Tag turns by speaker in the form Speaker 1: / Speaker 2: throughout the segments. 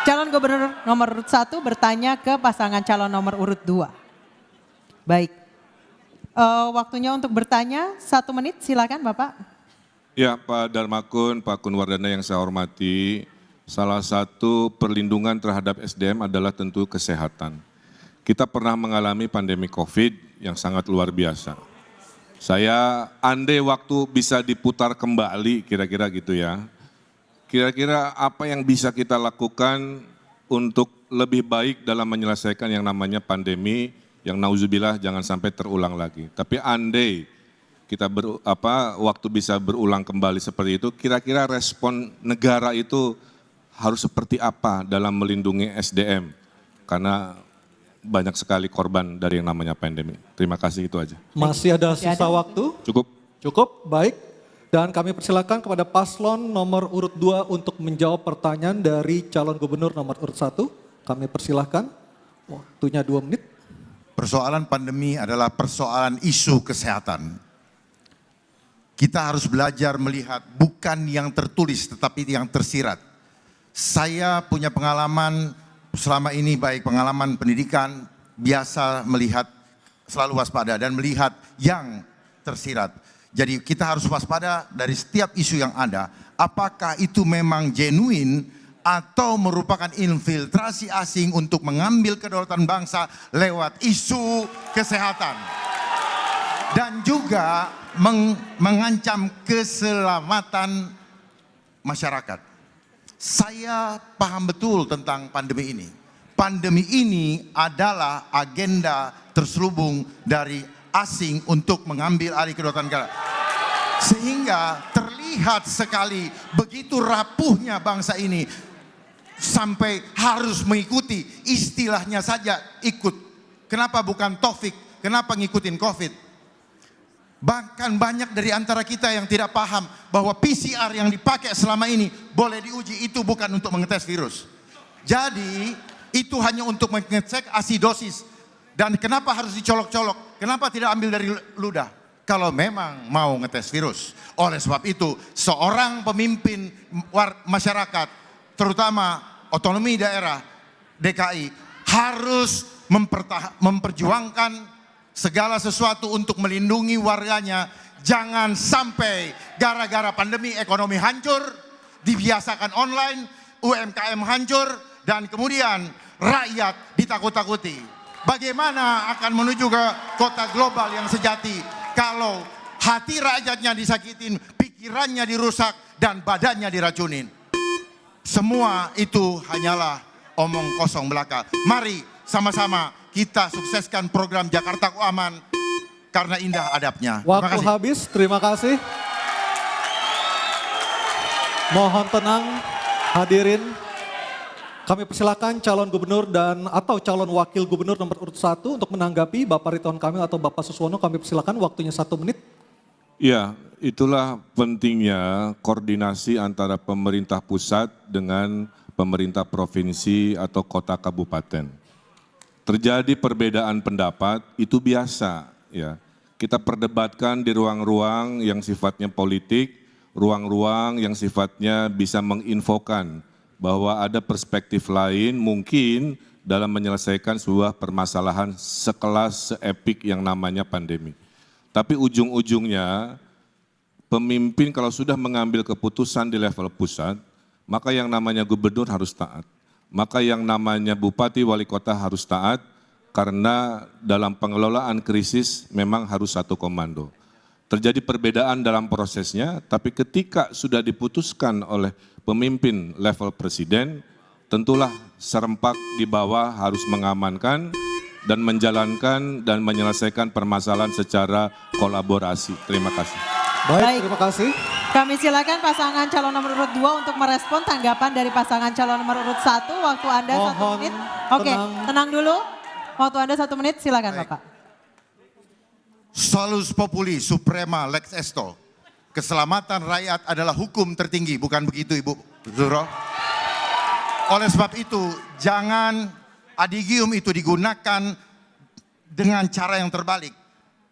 Speaker 1: Calon Gubernur nomor urut 1 bertanya ke pasangan calon nomor urut 2. Baik, waktunya untuk bertanya 1 menit, silakan Bapak.
Speaker 2: Ya, Pak Darmakun, Pak Kunwardana yang saya hormati, salah satu perlindungan terhadap SDM adalah tentu kesehatan. Kita pernah mengalami pandemi COVID yang sangat luar biasa. Saya andai waktu bisa diputar kembali, kira-kira gitu ya. Kira-kira apa yang bisa kita lakukan untuk lebih baik dalam menyelesaikan yang namanya pandemi yang nauzubillah jangan sampai terulang lagi. Tapi andai kita waktu bisa berulang kembali seperti itu, kira-kira respon negara itu harus seperti apa dalam melindungi SDM? Karena banyak sekali korban dari yang namanya pandemi. Terima kasih, itu aja.
Speaker 3: Masih ada sisa waktu?
Speaker 2: Cukup.
Speaker 3: Cukup, baik. Dan kami persilakan kepada paslon nomor urut 2 untuk menjawab pertanyaan dari calon gubernur nomor urut 1. Kami persilahkan, waktunya 2 menit.
Speaker 4: Persoalan pandemi adalah persoalan isu kesehatan. Kita harus belajar melihat bukan yang tertulis tetapi yang tersirat. Saya punya pengalaman selama ini baik pengalaman pendidikan, biasa melihat selalu waspada dan melihat yang tersirat. Jadi kita harus waspada dari setiap isu yang ada. Apakah itu memang genuine atau merupakan infiltrasi asing untuk mengambil kedaulatan bangsa lewat isu kesehatan. Dan juga mengancam keselamatan masyarakat. Saya paham betul tentang pandemi ini. Pandemi ini adalah agenda terselubung dari asing untuk mengambil alih kedaulatan negara. Sehingga terlihat sekali begitu rapuhnya bangsa ini sampai harus mengikuti istilahnya saja ikut. Kenapa bukan Taufik? Kenapa ngikutin COVID? Bahkan banyak dari antara kita yang tidak paham bahwa PCR yang dipakai selama ini boleh diuji itu bukan untuk mengetes virus. Jadi itu hanya untuk mengecek asidosis. Dan kenapa harus dicolok-colok? Kenapa tidak ambil dari ludah? Kalau memang mau ngetes virus. Oleh sebab itu seorang pemimpin masyarakat terutama otonomi daerah DKI harus memperjuangkan segala sesuatu untuk melindungi warganya. Jangan sampai gara-gara pandemi ekonomi hancur, dibiasakan online, UMKM hancur, dan kemudian rakyat ditakut-takuti. Bagaimana akan menuju ke kota global yang sejati kalau hati rakyatnya disakitin, pikirannya dirusak, dan badannya diracunin? Semua itu hanyalah omong kosong belaka. Mari sama-sama kita sukseskan program Jakarta Aman karena indah adabnya.
Speaker 3: Waktu habis, terima kasih. Mohon tenang hadirin. Kami persilakan calon gubernur dan atau calon wakil gubernur nomor urut 1 untuk menanggapi Bapak Ridwan Kamil atau Bapak Suswono. Kami persilakan, waktunya 1 menit.
Speaker 2: Ya, itulah pentingnya koordinasi antara pemerintah pusat dengan pemerintah provinsi atau kota kabupaten. Terjadi perbedaan pendapat itu biasa ya. Kita perdebatkan di ruang-ruang yang sifatnya politik, ruang-ruang yang sifatnya bisa menginfokan bahwa ada perspektif lain mungkin dalam menyelesaikan sebuah permasalahan sekelas seepik yang namanya pandemi. Tapi ujung-ujungnya pemimpin kalau sudah mengambil keputusan di level pusat, maka yang namanya gubernur harus taat. Maka yang namanya bupati wali kota harus taat karena dalam pengelolaan krisis memang harus satu komando. Terjadi perbedaan dalam prosesnya, tapi ketika sudah diputuskan oleh pemimpin level presiden, tentulah serempak di bawah harus mengamankan dan menjalankan dan menyelesaikan permasalahan secara kolaborasi. Terima kasih.
Speaker 3: Baik, terima kasih.
Speaker 1: Kami silakan pasangan calon nomor urut 2 untuk merespon tanggapan dari pasangan calon nomor urut 1. Waktu Anda 1 menit. Oke, tenang dulu. Waktu Anda 1 menit, silakan Baik. Bapak.
Speaker 4: Solus populi suprema lex esto. Keselamatan rakyat adalah hukum tertinggi, bukan begitu Ibu Zuro? Oleh sebab itu, jangan adigium itu digunakan dengan cara yang terbalik.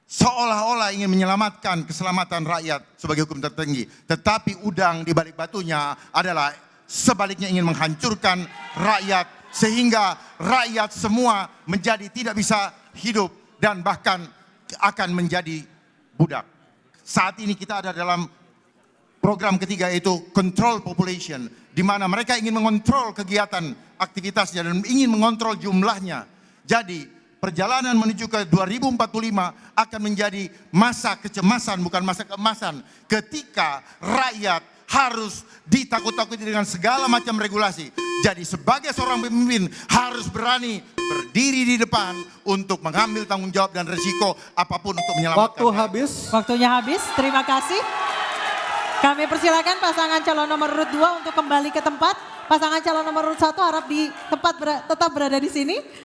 Speaker 4: Seolah-olah ingin menyelamatkan keselamatan rakyat sebagai hukum tertinggi. Tetapi udang di balik batunya adalah sebaliknya ingin menghancurkan rakyat sehingga rakyat semua menjadi tidak bisa hidup dan bahkan akan menjadi budak. Saat ini kita ada dalam program ketiga, yaitu control population, di mana mereka ingin mengontrol kegiatan aktivitasnya dan ingin mengontrol jumlahnya. Jadi perjalanan menuju ke 2045 akan menjadi masa kecemasan, bukan masa keemasan, ketika rakyat harus ditakut-takuti dengan segala macam regulasi. Jadi sebagai seorang pemimpin harus berani berdiri di depan untuk mengambil tanggung jawab dan risiko apapun untuk menyelamatkan.
Speaker 3: Waktu habis.
Speaker 1: Waktunya habis, terima kasih. Kami persilakan pasangan calon nomor urut 2 untuk kembali ke tempat. Pasangan calon nomor urut 1 harap di tempat tetap berada di sini.